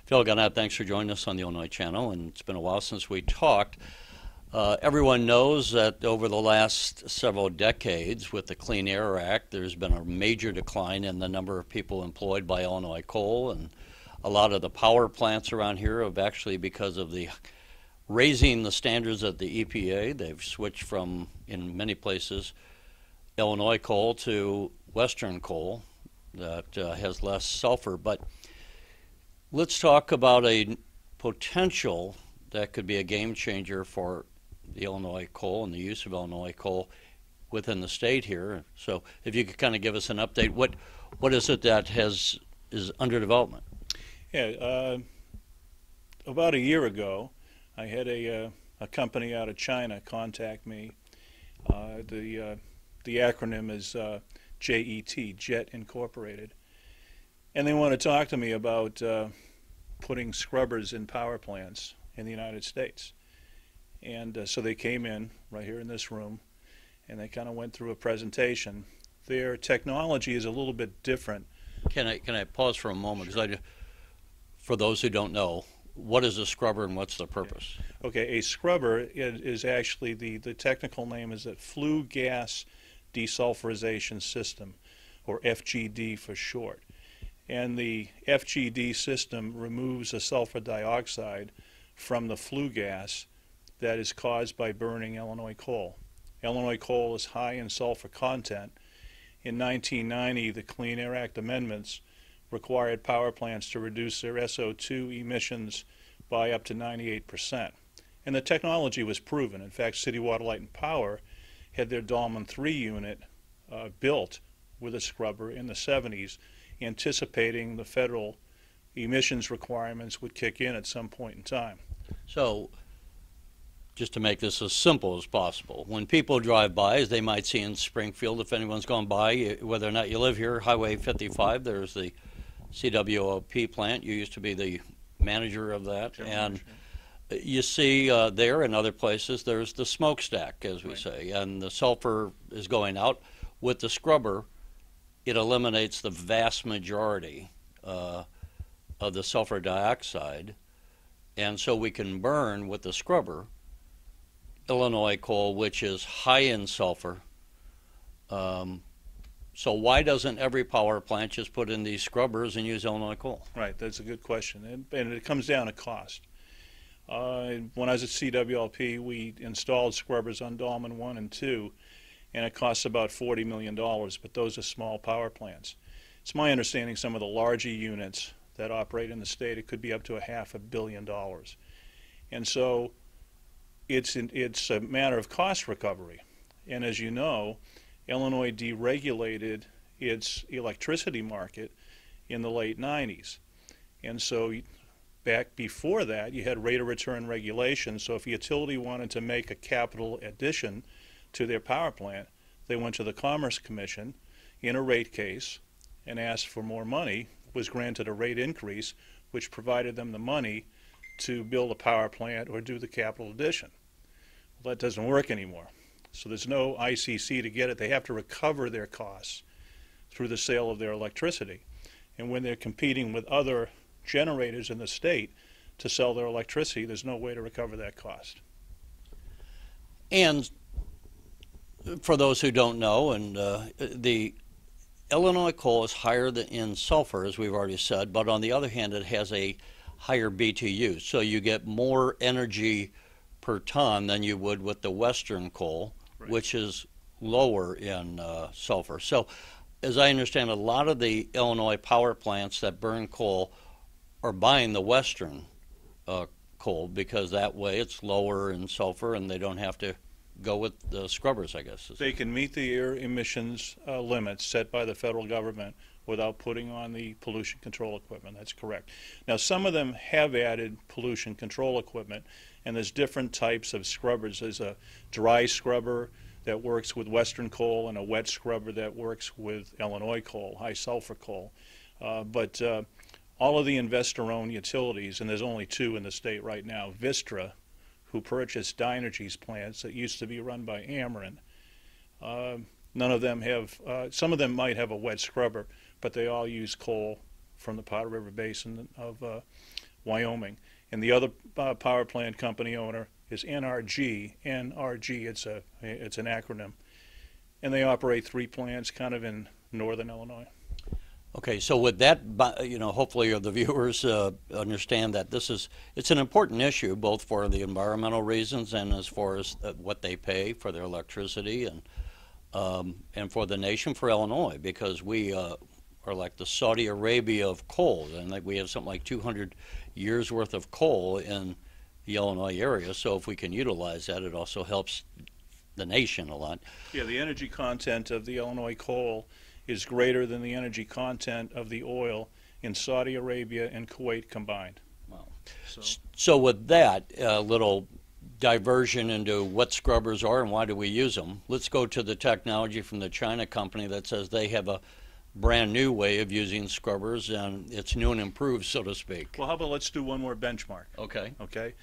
Phil Gannett, thanks for joining us on the Illinois Channel, and it's been a while since we talked. Everyone knows that over the last several decades with the Clean Air Act, there's been a major decline in the number of people employed by Illinois coal, and a lot of the power plants around here have actually, because of the raising the standards at the EPA, they've switched from, in many places, Illinois coal to Western coal that has less sulfur. But let's talk about a potential that could be a game changer for the Illinois coal and the use of Illinois coal within the state here. So if you could kind of give us an update, what is it that is under development? Yeah, about a year ago, I had a company out of China contact me. The acronym is JET, Jet Incorporated. And they want to talk to me about putting scrubbers in power plants in the United States. And so they came in right here in this room, and they kind of went through a presentation. Their technology is a little bit different. Can I pause for a moment? Because for those who don't know, what is a scrubber and what's the purpose? Okay, a scrubber is actually, the technical name is a flue gas desulfurization system, or FGD for short. And the FGD system removes the sulfur dioxide from the flue gas that is caused by burning Illinois coal. Illinois coal is high in sulfur content. In 1990, the Clean Air Act amendments required power plants to reduce their SO2 emissions by up to 98%. And the technology was proven. In fact, City Water, Light and Power had their Dolman 3 unit built with a scrubber in the 70s, anticipating the federal emissions requirements would kick in at some point in time. So, just to make this as simple as possible, when people drive by, as they might see in Springfield, if anyone's gone by, whether or not you live here, Highway 55, there's the CWLP plant. You used to be the manager of that. And you see there and other places, there's the smokestack, as we say, and the sulfur is going out. With the scrubber, it eliminates the vast majority of the sulfur dioxide, and so we can burn with the scrubber Illinois coal, which is high in sulfur. So why doesn't every power plant just put in these scrubbers and use Illinois coal? Right, that's a good question, and it comes down to cost. When I was at CWLP, we installed scrubbers on Dolman 1 and 2, and it costs about $40 million, but those are small power plants. It's my understanding some of the larger units that operate in the state, it could be up to $500 million. And so it's a matter of cost recovery. And as you know, Illinois deregulated its electricity market in the late 90s. And so back before that, you had rate of return regulation. So if a utility wanted to make a capital addition to their power plant, they went to the Commerce Commission in a rate case and asked for more money, was granted a rate increase, which provided them the money to build a power plant or do the capital addition. Well, that doesn't work anymore. So there's no ICC to get it. They have to recover their costs through the sale of their electricity. And when they're competing with other generators in the state to sell their electricity, there's no way to recover that cost. And for those who don't know, and the Illinois coal is higher in sulfur, as we've already said, but on the other hand, it has a higher BTU. So you get more energy per ton than you would with the Western coal, right, which is lower in sulfur. So as I understand, a lot of the Illinois power plants that burn coal are buying the Western coal because that way it's lower in sulfur and they don't have to go with the scrubbers, I guess. They can meet the air emissions limits set by the federal government without putting on the pollution control equipment. That's correct. Now, some of them have added pollution control equipment, and there's different types of scrubbers. There's a dry scrubber that works with Western coal and a wet scrubber that works with Illinois coal, high sulfur coal. But all of the investor-owned utilities, and there's only two in the state right now, Vistra, who purchased Dynergy's plants that used to be run by Ameren. None of them have, some of them might have a wet scrubber, but they all use coal from the Powder River Basin of Wyoming. And the other power plant company owner is NRG. NRG, it's an acronym. And they operate 3 plants kind of in northern Illinois. Okay, so with that, hopefully the viewers understand that it's an important issue, both for the environmental reasons and as far as what they pay for their electricity, and for the nation, for Illinois, because we are like the Saudi Arabia of coal, and like we have something like 200 years worth of coal in the Illinois area. So if we can utilize that, it also helps the nation a lot. Yeah, the energy content of the Illinois coal is greater than the energy content of the oil in Saudi Arabia and Kuwait combined. Wow. So with that little diversion into what scrubbers are and why do we use them, let's go to the technology from the China company that says they have a brand new way of using scrubbers, and it's new and improved, so to speak. Well, how about let's do one more benchmark. Okay. Okay.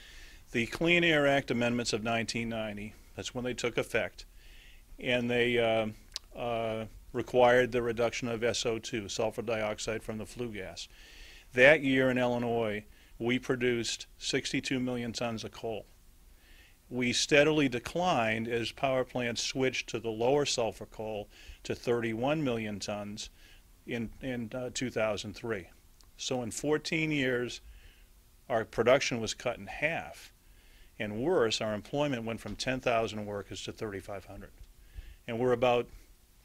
The Clean Air Act amendments of 1990, that's when they took effect, and they required the reduction of SO2, sulfur dioxide, from the flue gas. That year in Illinois, we produced 62 million tons of coal. We steadily declined as power plants switched to the lower sulfur coal to 31 million tons in 2003. So in 14 years, our production was cut in half. And worse, our employment went from 10,000 workers to 3,500. And we're about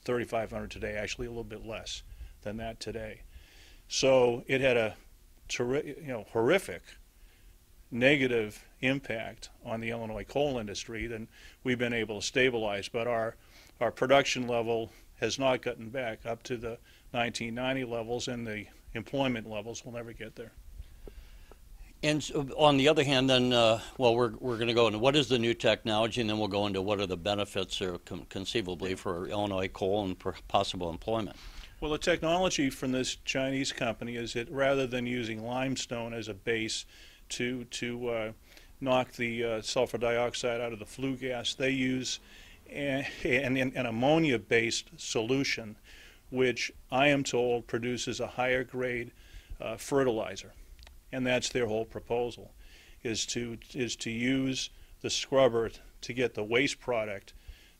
3,500 today, actually a little bit less than that today. So it had a horrific negative impact on the Illinois coal industry. Then we've been able to stabilize, but our production level has not gotten back up to the 1990 levels, and the employment levels will never get there. And so on the other hand, then, we're going to go into what is the new technology, and then we'll go into what are the benefits or conceivably for Illinois coal and possible employment. Well, the technology from this Chinese company is that rather than using limestone as a base to knock the sulfur dioxide out of the flue gas, they use an ammonia-based solution, which I am told produces a higher grade fertilizer. And that's their whole proposal, is to use the scrubber to get the waste product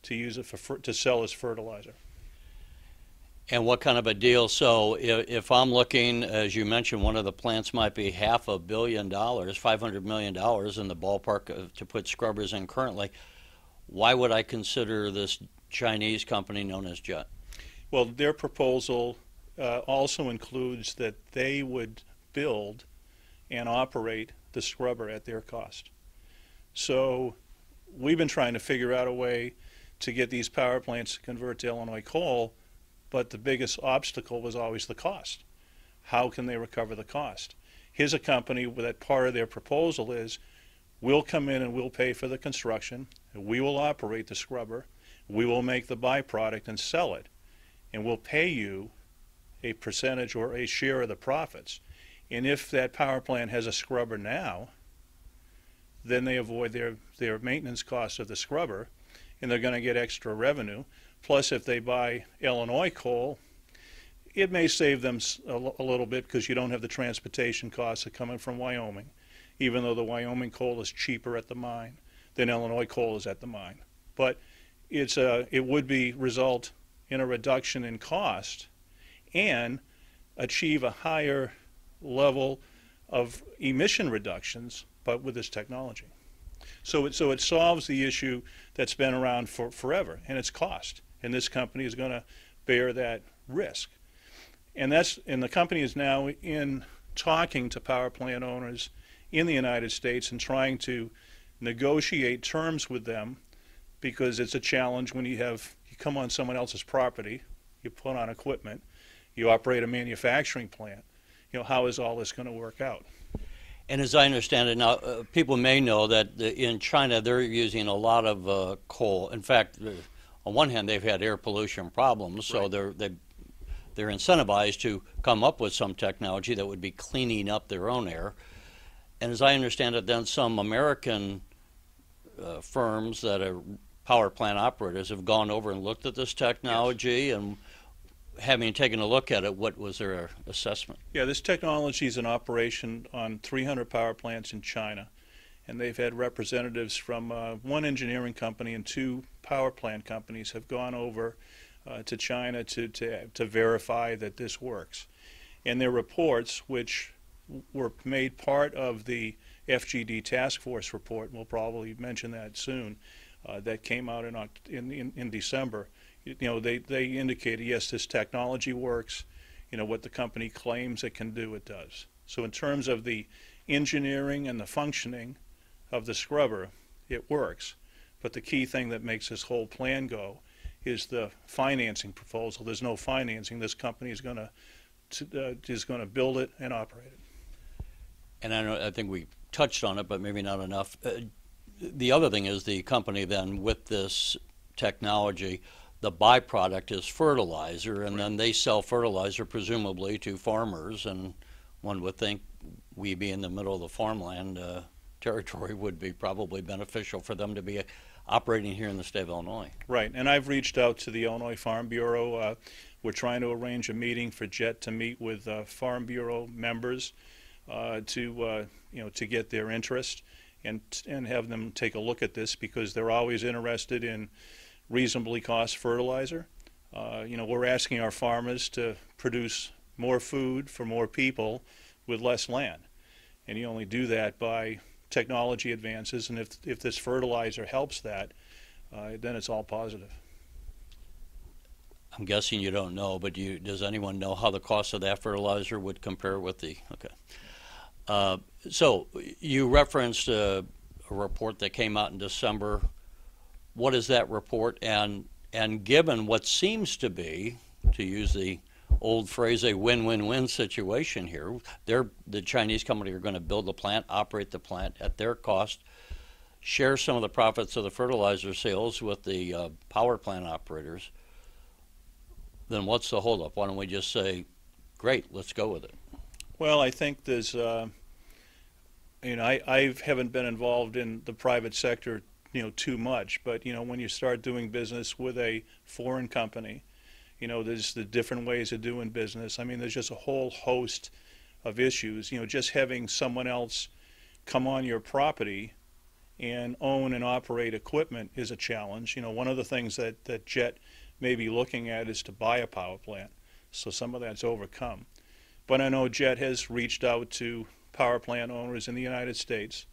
to use it to sell as fertilizer. And what kind of a deal? So if I'm looking, as you mentioned, one of the plants might be $500 million, $500 million in the ballpark to put scrubbers in currently. Why would I consider this Chinese company known as Jet? Well, their proposal also includes that they would build and operate the scrubber at their cost. So we've been trying to figure out a way to get these power plants to convert to Illinois coal, but the biggest obstacle was always the cost. How can they recover the cost? Here's a company that part of their proposal is, we'll come in and we'll pay for the construction, we will operate the scrubber, we will make the byproduct and sell it, and we'll pay you a percentage or a share of the profits. And if that power plant has a scrubber now, then they avoid their maintenance costs of the scrubber, and they're going to get extra revenue. Plus, if they buy Illinois coal, it may save them a little bit because you don't have the transportation costs that are coming from Wyoming, even though the Wyoming coal is cheaper at the mine than Illinois coal is at the mine. But it would result in a reduction in cost and achieve a higher level of emission reductions, but with this technology. So it solves the issue that's been around for forever, and it's cost. And this company is going to bear that risk. And the company is now in talking to power plant owners in the United States and trying to negotiate terms with them, because it's a challenge when you come on someone else's property, you put on equipment, you operate a manufacturing plant. How is all this going to work out? And as I understand it now, people may know that in China they're using a lot of coal. In fact, on one hand, they've had air pollution problems, so right. they're incentivized to come up with some technology that would be cleaning up their own air. And as I understand it, then some American firms that are power plant operators have gone over and looked at this technology. Yes. having taken a look at it, what was their assessment? Yeah, this technology is in operation on 300 power plants in China, and they've had representatives from one engineering company and two power plant companies have gone over to China to verify that this works. And their reports, which were made part of the FGD task force report, we'll probably mention that soon, that came out in December. They indicated, yes, this technology works. What the company claims it can do, it does. So in terms of the engineering and the functioning of the scrubber, it works. But the key thing that makes this whole plan go is the financing proposal. There's no financing. This company is going to build it and operate it. And I think we touched on it, but maybe not enough. The other thing is the company then with this technology, the byproduct is fertilizer, and then they sell fertilizer presumably to farmers, and one would think we be in the middle of the farmland territory would be probably beneficial for them to be operating here in the state of Illinois. Right, and I've reached out to the Illinois Farm Bureau. We're trying to arrange a meeting for JET to meet with Farm Bureau members to get their interest and have them take a look at this, because they're always interested in reasonably cost fertilizer. We're asking our farmers to produce more food for more people with less land, and you only do that by technology advances, and if this fertilizer helps that, then it's all positive. I'm guessing you don't know, but does anyone know how the cost of that fertilizer would compare with the, okay. So you referenced a report that came out in December. What is that report? And given what seems to be, to use the old phrase, a win-win-win situation here, the Chinese company are going to build the plant, operate the plant at their cost, share some of the profits of the fertilizer sales with the power plant operators. Then what's the holdup? Why don't we just say, great, let's go with it? Well, I think there's, I haven't been involved in the private sector, too much, but, when you start doing business with a foreign company, there's the different ways of doing business. I mean, there's just a whole host of issues. Just having someone else come on your property and own and operate equipment is a challenge. One of the things that JET may be looking at is to buy a power plant, so some of that's overcome. But I know JET has reached out to power plant owners in the United States,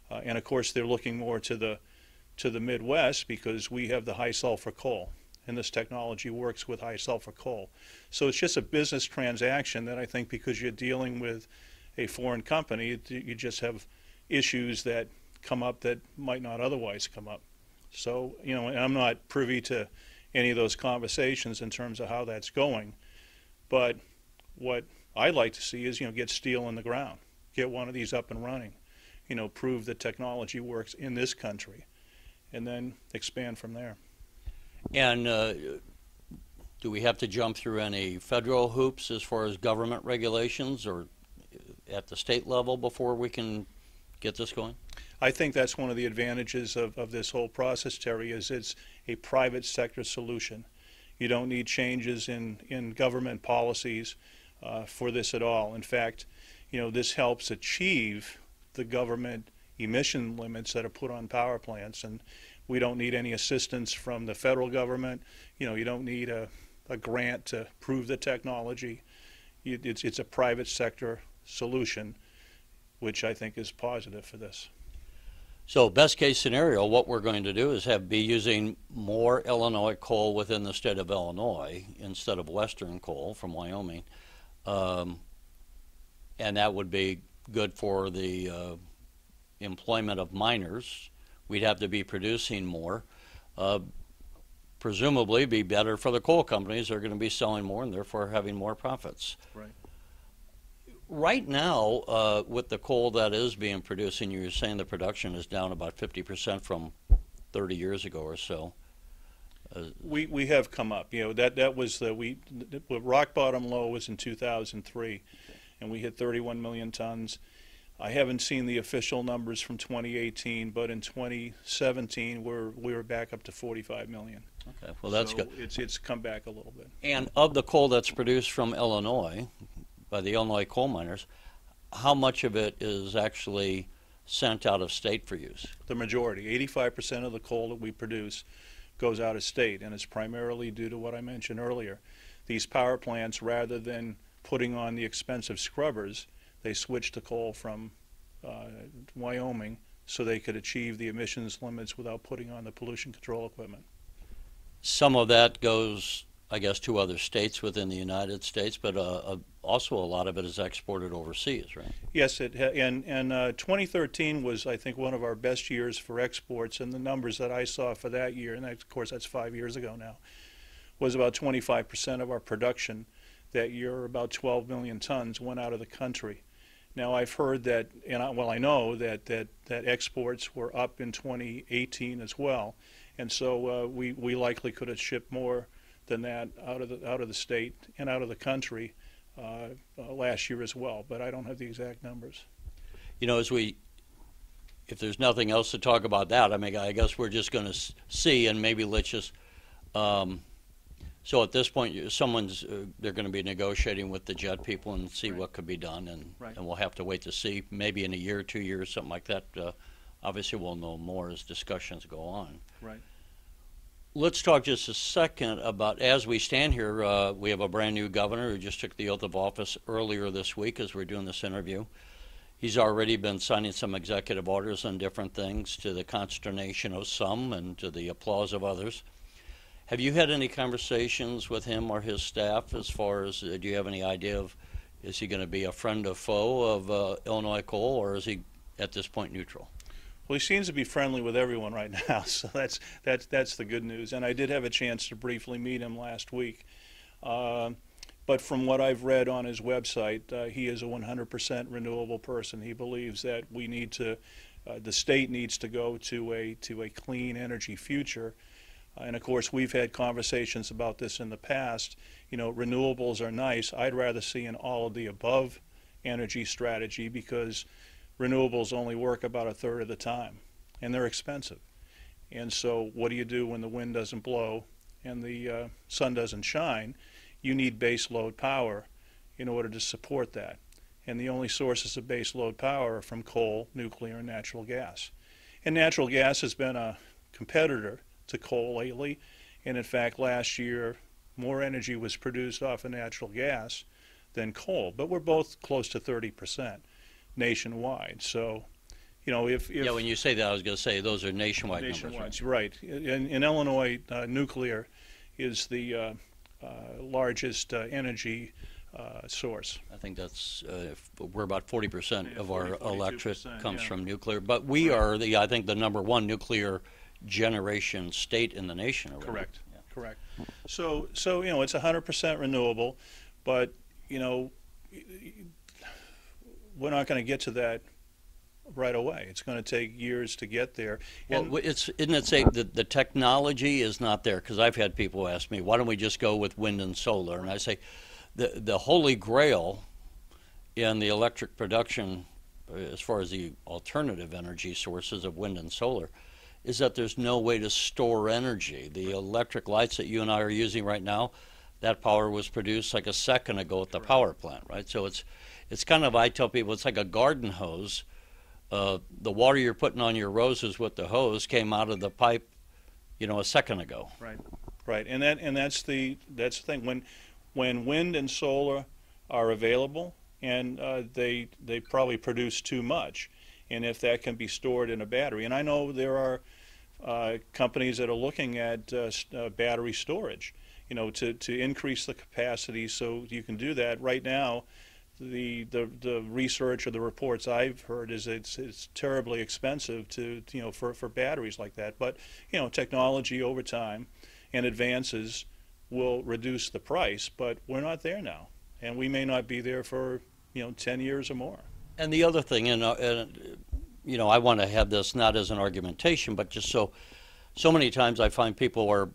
and of course they're looking more to the Midwest, because we have the high sulfur coal, and this technology works with high sulfur coal. So it's just a business transaction that I think, because you're dealing with a foreign company, you just have issues that come up that might not otherwise come up. So, and I'm not privy to any of those conversations in terms of how that's going, but what I'd like to see is, get steel in the ground, get one of these up and running, prove that technology works in this country, and then expand from there. And do we have to jump through any federal hoops as far as government regulations or at the state level before we can get this going? I think that's one of the advantages of this whole process, Terry, is it's a private sector solution. You don't need changes in government policies for this at all. In fact, this helps achieve the government emission limits that are put on power plants, and we don't need any assistance from the federal government. You don't need a grant to prove the technology. It's a private sector solution, which I think is positive for this. So best case scenario, what we're going to do is be using more Illinois coal within the state of Illinois instead of Western coal from Wyoming. And that would be good for the employment of miners. We'd have to be producing more. Presumably be better for the coal companies. They're going to be selling more and therefore having more profits. Right. Right now, with the coal that is being produced, and you're saying the production is down about 50% from 30 years ago or so. We have come up. That was the rock bottom low was in 2003, and we hit 31 million tons. I haven't seen the official numbers from 2018, but in 2017 we were back up to 45 million. Okay, well that's so good. It's come back a little bit. And of the coal that's produced from Illinois, by the Illinois coal miners, how much of it is actually sent out of state for use? The majority, 85% of the coal that we produce goes out of state, and it's primarily due to what I mentioned earlier. These power plants, rather than putting on the expensive scrubbers, they switched to coal from Wyoming so they could achieve the emissions limits without putting on the pollution control equipment. Some of that goes, I guess, to other states within the United States, but also a lot of it is exported overseas, right? Yes, and 2013 was, I think, one of our best years for exports, and the numbers that I saw for that year, and of course that's 5 years ago now, was about 25% of our production that year, about 12 million tons, went out of the country. Now I've heard that, I know that exports were up in 2018 as well, and so we likely could have shipped more than that out of the state and out of the country last year as well, but I don't have the exact numbers. You know, if there's nothing else to talk about that, I mean, I guess we're just going to see, and maybe let's just. So at this point, they're going to be negotiating with the jet people and see Right. what could be done, and Right. and we'll have to wait to see. Maybe in a year, 2 years, something like that. Obviously, we'll know more as discussions go on. Right. Let's talk just a second about, as we stand here, we have a brand new governor who just took the oath of office earlier this week as we're doing this interview. He's already been signing some executive orders on different things, to the consternation of some and to the applause of others. Have you had any conversations with him or his staff as far as, do you have any idea of, is he going to be a friend or foe of Illinois coal, or is he at this point neutral? Well, he seems to be friendly with everyone right now, so that's the good news. And I did have a chance to briefly meet him last week. But from what I've read on his website, he is a 100% renewable person. He believes that we need to, the state needs to go to a clean energy future. And of course, we've had conversations about this in the past. You know, renewables are nice. I'd rather see an all of the above energy strategy, because renewables only work about a third of the time, and they're expensive. And so what do you do when the wind doesn't blow and the sun doesn't shine? You need base load power in order to support that. And the only sources of base load power are from coal, nuclear, and natural gas. And natural gas has been a competitor to coal lately, and in fact last year more energy was produced off of natural gas than coal, but we're both close to 30% nationwide. So, you know, if Yeah, when you say that, I was going to say those are nationwide nationwide, numbers. right? In Illinois, nuclear is the largest energy source. I think that's, we're about 40% of our 42%, electric comes yeah. from nuclear, but we are I think the number one nuclear generation state in the nation already. Correct. Yeah. Correct. So you know, it's 100% renewable, but you know, we're not going to get to that right away. It's going to take years to get there. Well, isn't it safe that the technology is not there? Because I've had people ask me, why don't we just go with wind and solar? And I say, the holy grail in the electric production, as far as the alternative energy sources of wind and solar, is that there's no way to store energy. The electric lights that you and I are using right now, that power was produced like a second ago at the power plant, right? So it's kind of, I tell people, it's like a garden hose. The water you're putting on your roses with the hose came out of the pipe, you know, a second ago. Right, right, and that's the thing. When wind and solar are available, and they probably produce too much, and if that can be stored in a battery, and I know there are companies that are looking at battery storage, you know, to increase the capacity so you can do that. Right now, the research or the reports I've heard is it's terribly expensive to, you know, for batteries like that. But you know, technology over time and advances will reduce the price, but we're not there now, and we may not be there for, you know, 10 years or more. And the other thing, and you know, I want to have this not as an argumentation, but just so many times I find people are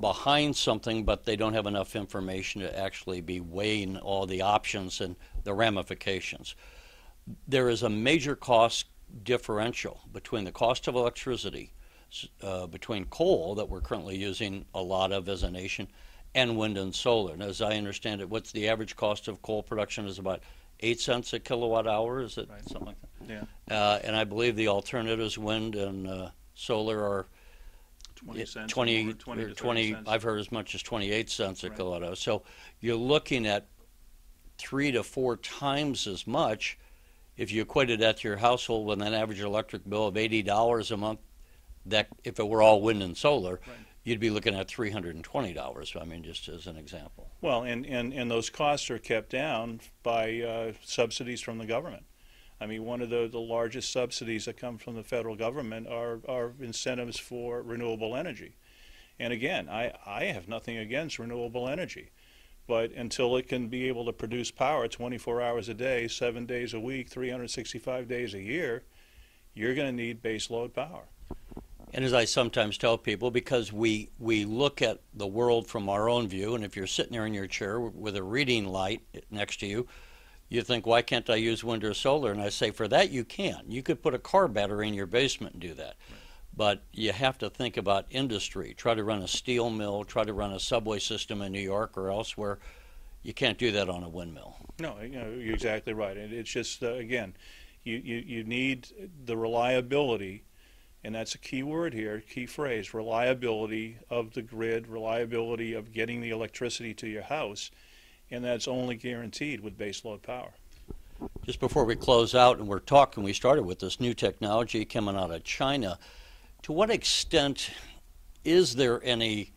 behind something, but they don't have enough information to actually be weighing all the options and the ramifications. there is a major cost differential between the cost of electricity, between coal that we're currently using a lot of as a nation, and wind and solar. And as I understand it, what's the average cost of coal production is about 8 cents a kilowatt hour, is it Right. something like that? Yeah. And I believe the alternatives, wind and solar, are 20 cents. 20, Over 20 to 30 20 cents. I've heard as much as 28 cents a Right. kilowatt hour. So you're looking at 3 to 4 times as much if you equated that to your household with an average electric bill of $80 a month. That if it were all wind and solar, Right. you'd be looking at $320. I mean, just as an example. Well, and those costs are kept down by subsidies from the government. I mean, one of the largest subsidies that come from the federal government are incentives for renewable energy. And again, I have nothing against renewable energy. But until it can be able to produce power 24 hours a day, 7 days a week, 365 days a year, you're going to need base load power. And as I sometimes tell people, because we look at the world from our own view, and if you're sitting there in your chair with a reading light next to you, you think, why can't I use wind or solar? And I say, for that you can. You could put a car battery in your basement and do that. Right. But you have to think about industry. Try to run a steel mill, try to run a subway system in New York or elsewhere. You can't do that on a windmill. No, you're exactly right. And it's just, again, you need the reliability, and that's a key word here, key phrase, reliability of the grid, reliability of getting the electricity to your house, and that's only guaranteed with baseload power. Just before we close out, and we started with this new technology coming out of China, to what extent is there any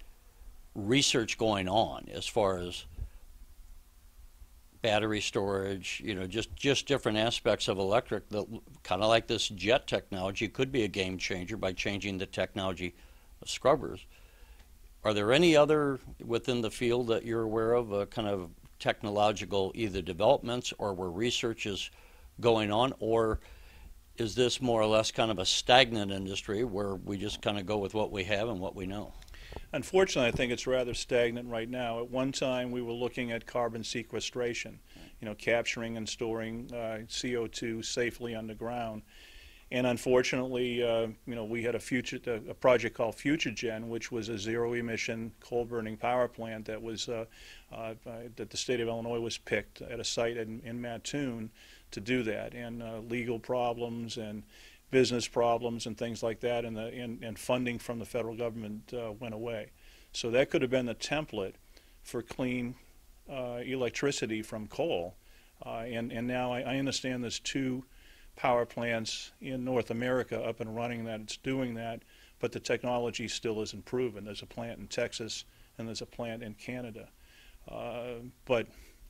research going on as far as battery storage, just different aspects of electric that, kind of like this jet technology, could be a game changer by changing the technology of scrubbers? Are there any other within the field that you're aware of, kind of technological either developments or where research is going on, or is this more or less kind of a stagnant industry where we just kind of go with what we have and what we know? Unfortunately, I think it's rather stagnant right now. At one time, we were looking at carbon sequestration, capturing and storing CO2 safely underground. And unfortunately, we had a project called FutureGen, which was a zero-emission coal-burning power plant that was that the state of Illinois was picked at a site in Mattoon to do that. And legal problems and business problems and things like that, and funding from the federal government went away. So that could have been the template for clean electricity from coal. And now I understand there's 2 power plants in North America up and running that it's doing that, but the technology still isn't proven. There's a plant in Texas and there's a plant in Canada. And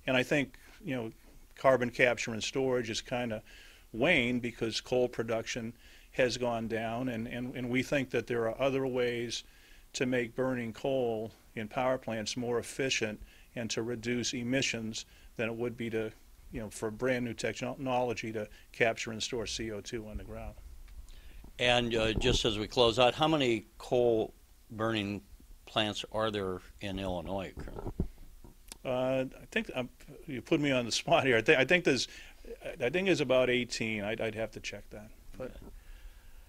I think, carbon capture and storage is kind of waned because coal production has gone down, and we think that there are other ways to make burning coal in power plants more efficient and to reduce emissions than it would be to, for brand new technology to capture and store CO2 underground. And just as we close out, how many coal burning plants are there in Illinois currently? I think you put me on the spot here. I think there's about 18. I'd have to check that, but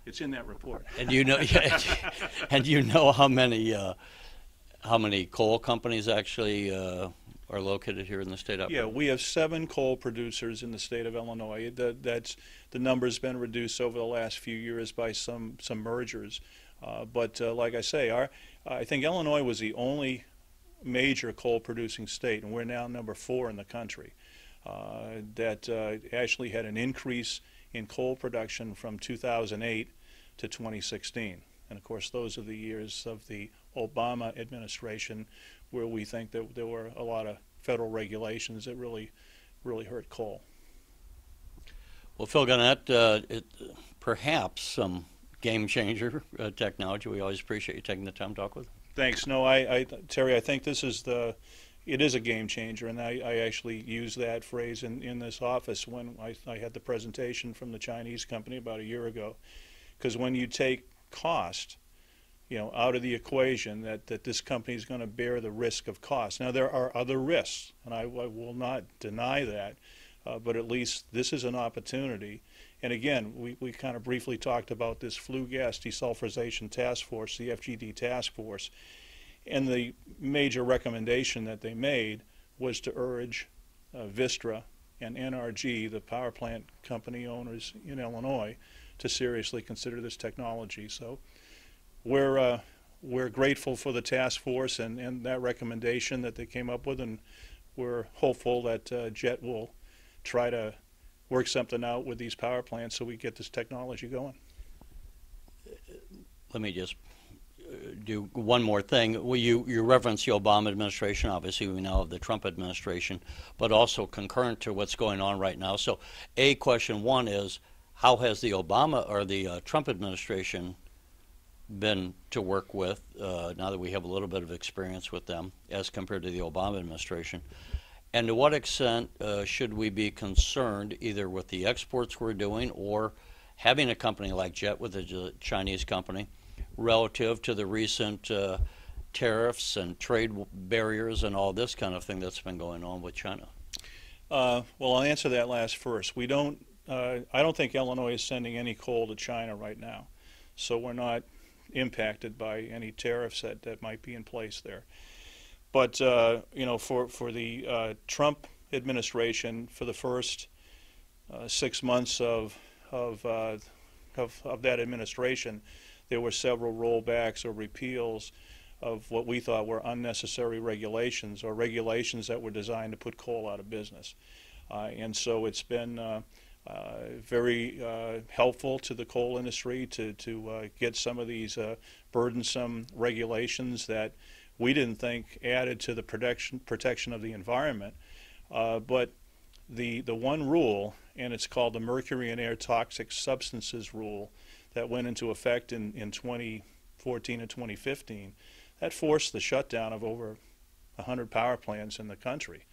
it's in that report. And and how many coal companies actually are located here in the state of Illinois? Yeah, we have 7 coal producers in the state of Illinois. The number's been reduced over the last few years by some mergers. But like I say, I think Illinois was the only major coal producing state, and we're now number 4 in the country, that actually had an increase in coal production from 2008 to 2016. And of course, those are the years of the Obama administration where we think that there were a lot of federal regulations that really hurt coal. Well, Phil Gannett, perhaps some game changer technology. We always appreciate you taking the time to talk with us. Thanks. No, Terry, I think it is a game changer, and I actually used that phrase in this office when I had the presentation from the Chinese company about a year ago. Because when you take cost, out of the equation, that this company is going to bear the risk of cost. Now, there are other risks, and I will not deny that, but at least this is an opportunity. And again, we kind of briefly talked about this flue gas desulfurization task force, the FGD task force, and the major recommendation that they made was to urge Vistra and NRG, the power plant company owners in Illinois, to seriously consider this technology. So we're grateful for the task force and that recommendation that they came up with, and we're hopeful that JET will try to work something out with these power plants so we get this technology going. Let me just do one more thing. Well, you referenced the Obama administration. Obviously, we now have the Trump administration, but also concurrent to what's going on right now. So, question one is, how has the Obama or the Trump administration been to work with now that we have a little bit of experience with them as compared to the Obama administration? And to what extent should we be concerned either with the exports we're doing or having a company like JET with a Chinese company relative to the recent tariffs and trade barriers and all this kind of thing that's been going on with China? Well, I'll answer that last first. I don't think Illinois is sending any coal to China right now, so we're not impacted by any tariffs that might be in place there. But you know, for the Trump administration, for the first 6 months of that administration, there were several rollbacks or repeals of what we thought were unnecessary regulations or regulations that were designed to put coal out of business. And so it's been very helpful to the coal industry to get some of these burdensome regulations that we didn't think added to the protection of the environment. But the one rule, and it's called the Mercury and Air Toxic Substances Rule, that went into effect in 2014 and 2015, that forced the shutdown of over 100 power plants in the country.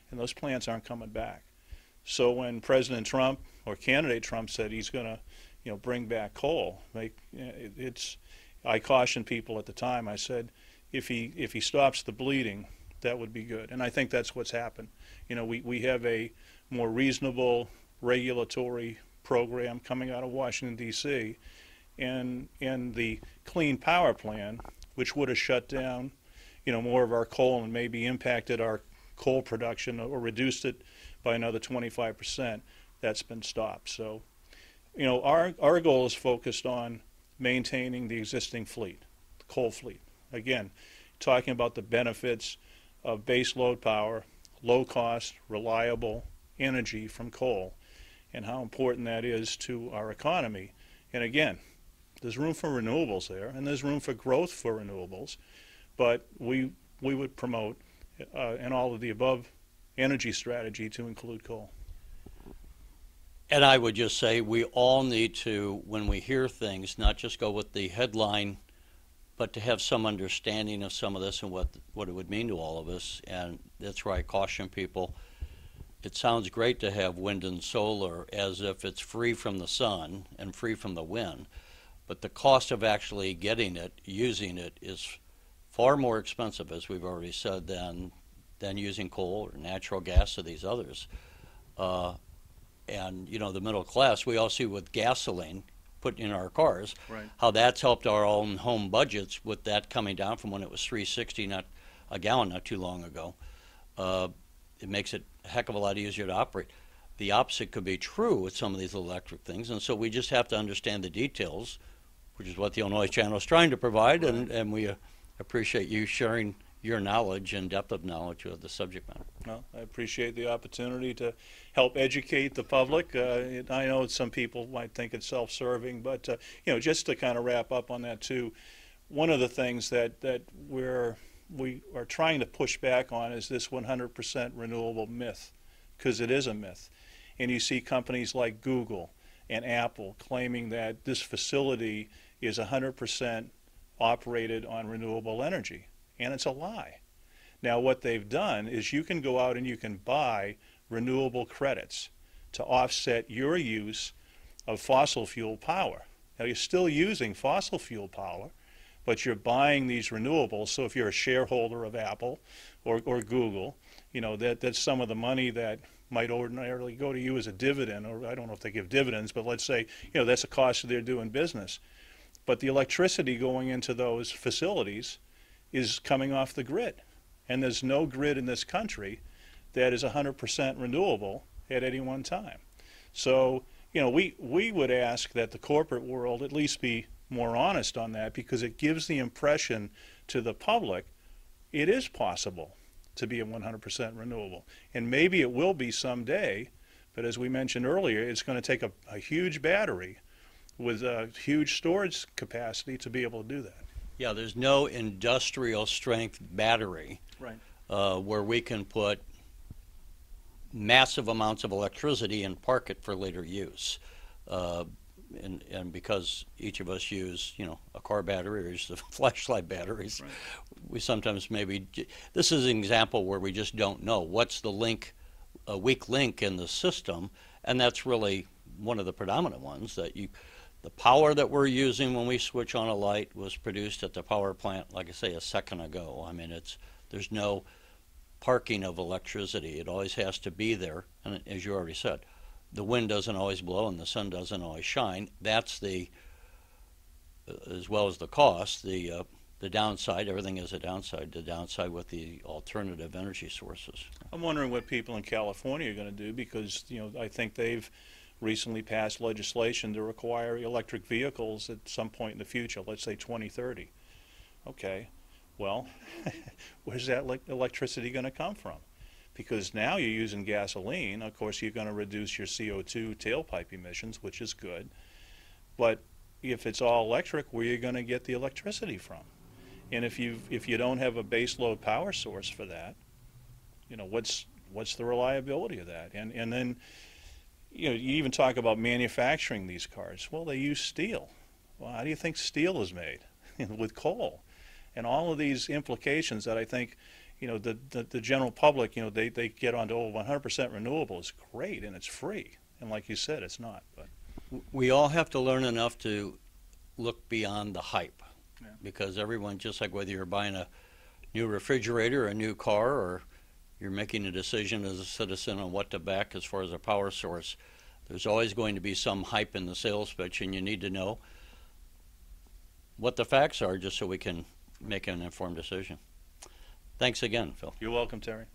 And those plants aren't coming back. So when President Trump or candidate Trump said he's going to, bring back coal, I cautioned people at the time. I said, if he stops the bleeding, that would be good. And I think that's what's happened. We have a more reasonable regulatory program coming out of Washington, D.C., and the Clean Power Plan, which would have shut down, more of our coal and maybe impacted our coal production or reduced it by another 25%, that's been stopped. So, our goal is focused on maintaining the existing fleet, the coal fleet. Again, talking about the benefits of base load power, low cost, reliable energy from coal, and how important that is to our economy. And again, there's room for renewables there, and there's room for growth for renewables, but we would promote an all of the above energy strategy to include coal. And I would just say we all need to, when we hear things, not just go with the headline, but to have some understanding of some of this and what it would mean to all of us. And that's where I caution people. It sounds great to have wind and solar as if it's free from the sun and free from the wind, but the cost of actually getting it, using it, is far more expensive, as we've already said, than using coal or natural gas or these others. And the middle class, we all see with gasoline put in our cars, right, how that's helped our own home budgets with that coming down from when it was $3.60 a gallon not too long ago. It makes it a heck of a lot easier to operate. The opposite could be true with some of these electric things, and so we just have to understand the details, which is what the Illinois Channel is trying to provide, right. and we appreciate you sharing your knowledge and depth of knowledge of the subject matter. Well, I appreciate the opportunity to help educate the public. I know some people might think it's self-serving, but just to kind of wrap up on that too, one of the things that we are trying to push back on is this 100% renewable myth, because it is a myth. And you see companies like Google and Apple claiming that this facility is 100% operated on renewable energy. And it's a lie. Now what they've done is you can go out and you can buy renewable credits to offset your use of fossil fuel power. Now you're still using fossil fuel power, but you're buying these renewables. So if you're a shareholder of Apple or Google, that's some of the money that might ordinarily go to you as a dividend, or I don't know if they give dividends, but let's say, that's a cost of their doing business. But the electricity going into those facilities is coming off the grid. And there's no grid in this country that is 100% renewable at any one time. So, we would ask that the corporate world at least be more honest on that, because it gives the impression to the public it is possible to be a 100% renewable. And maybe it will be someday, but as we mentioned earlier, it's going to take a huge battery with a huge storage capacity to be able to do that. Yeah, there's no industrial strength battery where we can put massive amounts of electricity and park it for later use. And because each of us use, a car battery or use the flashlight batteries, we sometimes this is an example where we just don't know what's the link, a weak link in the system, and that's really one of the predominant ones. That the power that we're using when we switch on a light was produced at the power plant, like I say, a second ago. I mean, there's no parking of electricity. It always has to be there, and as you already said, the wind doesn't always blow and the sun doesn't always shine. That's as well as the cost, the downside. Everything is a downside. The downside with the alternative energy sources. I'm wondering what people in California are going to do, because I think they've recently passed legislation to require electric vehicles at some point in the future, let's say 2030. Okay, well, where's that electricity going to come from? Because now you're using gasoline. Of course, you're going to reduce your CO2 tailpipe emissions, which is good. But if it's all electric, where are you going to get the electricity from? And if you don't have a base load power source for that, what's the reliability of that? And then you even talk about manufacturing these cars. Well, they use steel. Well, how do you think steel is made? With coal. And all of these implications that I think the general public, they get onto, 100% renewable is great and it's free. And like you said, it's not. But we all have to learn enough to look beyond the hype, because everyone, just like whether you're buying a new refrigerator, a new car, or you're making a decision as a citizen on what to back as far as a power source, there's always going to be some hype in the sales pitch, and you need to know what the facts are just so we can make an informed decision. Thanks again, Phil. You're welcome, Terry.